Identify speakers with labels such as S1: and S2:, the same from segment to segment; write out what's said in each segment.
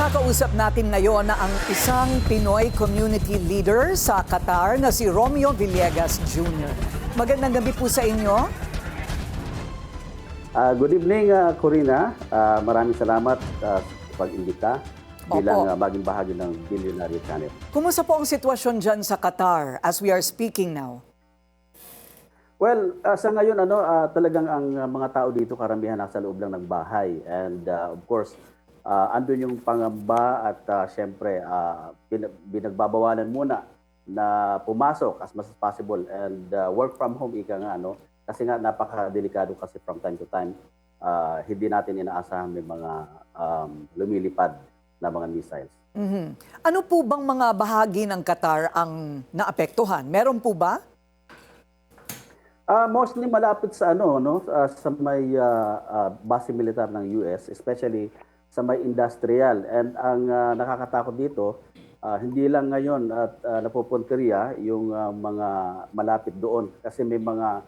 S1: Makakausap natin ngayon na ang isang Pinoy community leader sa Qatar na si Romeo Villegas Jr. Magandang gabi po sa inyo.
S2: Good evening, Corina. Maraming salamat sa pag-imbita bilang maging bahagi ng Billionaire Channel.
S1: Kumusta po ang sitwasyon dyan sa Qatar as we are speaking now?
S2: Well, sa ngayon, talagang ang mga tao dito karamihan nasa loob lang ng bahay. And of course, andun yung pangamba at syempre, binagbabawalan muna na pumasok as much as possible and work from home, ika nga, kasi nga napaka-delikado kasi from time to time, hindi natin inaasahan may mga lumilipad na mga missiles.
S1: Mm-hmm. Ano po bang mga bahagi ng Qatar ang naapektuhan? Meron po ba?
S2: Mostly malapit sa sa may base militar ng US, especially sa may industrial. And ang nakakatakot dito, hindi lang ngayon at napupunteriya yung mga malapit doon kasi may mga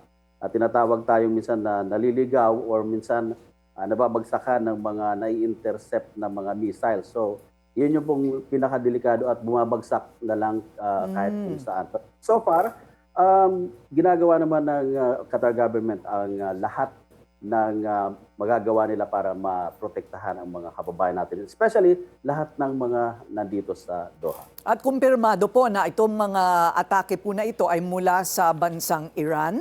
S2: tinatawag tayong minsan na naliligaw or minsan nababagsakan ng mga nai-intercept na mga missiles. So, yun yung pong pinakadelikado at bumabagsak na lang kahit kung saan. But so far, ginagawa naman ng Qatar government ang lahat ng magagawa nila para maprotektahan ang mga kababayan natin, especially lahat ng mga nandito sa Doha.
S1: At kumpirmado po na itong mga atake po na ito ay mula sa bansang Iran?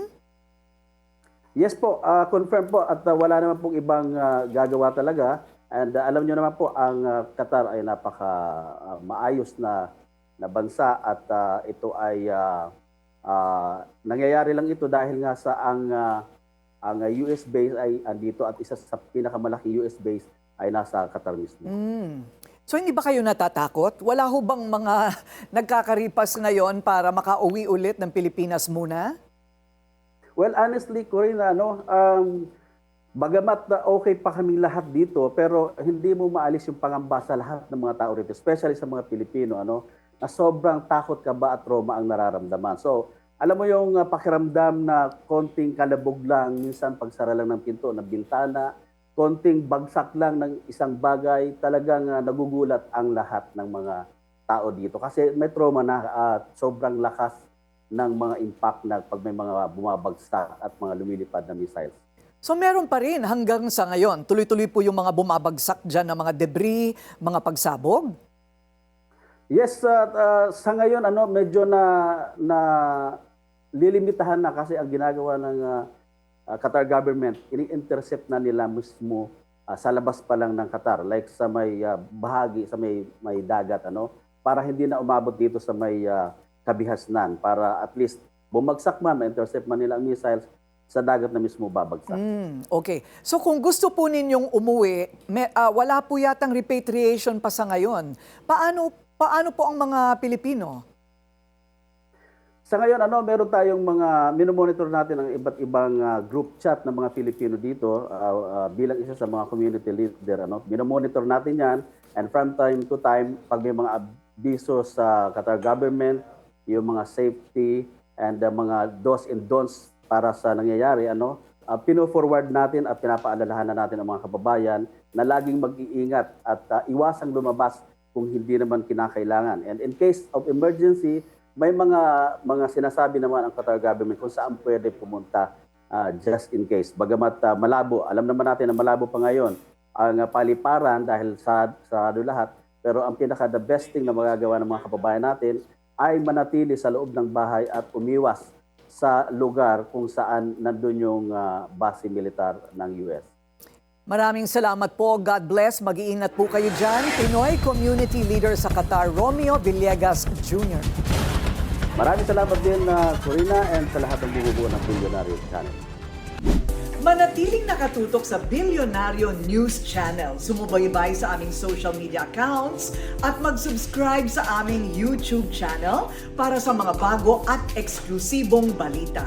S2: Yes po, confirm po at wala naman pong ibang gagawa talaga. And alam nyo naman po, ang Qatar ay napaka maayos na bansa at ito ay nangyayari lang ito dahil nga sa ang US base ay andito at isa sa pinakamalaking US base ay nasa Qatar mismo.
S1: So hindi ba kayo natatakot? Wala ho bang mga nagkakaripas ngayon para makauwi ulit ng Pilipinas muna?
S2: Well, honestly, Corina, bagamat na okay pa kami lahat dito, pero hindi mo maalis yung pangamba sa lahat ng mga tao rito, especially sa mga Pilipino, na sobrang takot ka ba at trauma ang nararamdaman. So, alam mo yung pakiramdam na konting kalabog lang, minsan pagsara lang ng pinto, ng bintana, konting bagsak lang ng isang bagay, talagang nagugulat ang lahat ng mga tao dito. Kasi may trauma na sobrang lakas ng mga impact na pag may mga bumabagsak at mga lumilipad na missiles.
S1: So meron pa rin hanggang sa ngayon, tuloy-tuloy po yung mga bumabagsak dyan ng mga debris, mga pagsabog?
S2: Yes, sa ngayon medyo na lilimitahan na kasi ang ginagawa ng Qatar government, ini-intercept na nila mismo sa labas pa lang ng Qatar, like sa may bahagi, sa may dagat, para hindi na umabot dito sa may kabihasnan, para at least bumagsak man, ma-intercept man nila ang missiles, sa dagat na mismo babagsak.
S1: Okay. So kung gusto po ninyong umuwi, wala po yatang repatriation pa sa ngayon. Paano po ang mga Pilipino?
S2: Sa ngayon, meron tayong mga, minomonitor natin ang iba't ibang group chat ng mga Pilipino dito bilang isa sa mga community leader. Minomonitor natin yan, and from time to time, pag may mga abiso sa Qatar government, yung mga safety and mga do's and don'ts para sa nangyayari, pino-forward natin at pinapaalalahan na natin ang mga kababayan na laging mag-iingat at iwasang lumabas kung hindi naman kinakailangan. And in case of emergency, may mga sinasabi naman ang Qatar government kung saan pwede pumunta just in case. Bagamat malabo, alam naman natin na malabo pa ngayon ang paliparan dahil sarado lahat, pero ang pinaka-the best thing na magagawa ng mga kababayan natin ay manatili sa loob ng bahay at umiwas sa lugar kung saan nandun yung base militar ng US.
S1: Maraming salamat po. God bless. Mag-iingat po kayo dyan. Pinoy Community Leader sa Qatar, Romeo Villegas Jr.
S2: Maraming salamat din, Corina, and sa lahat ng bumubuo ng Billionaire Channel.
S1: Manatiling nakatutok sa Billionaire News Channel. Sumubaybay sa aming social media accounts at mag-subscribe sa aming YouTube channel para sa mga bago at eksklusibong balita.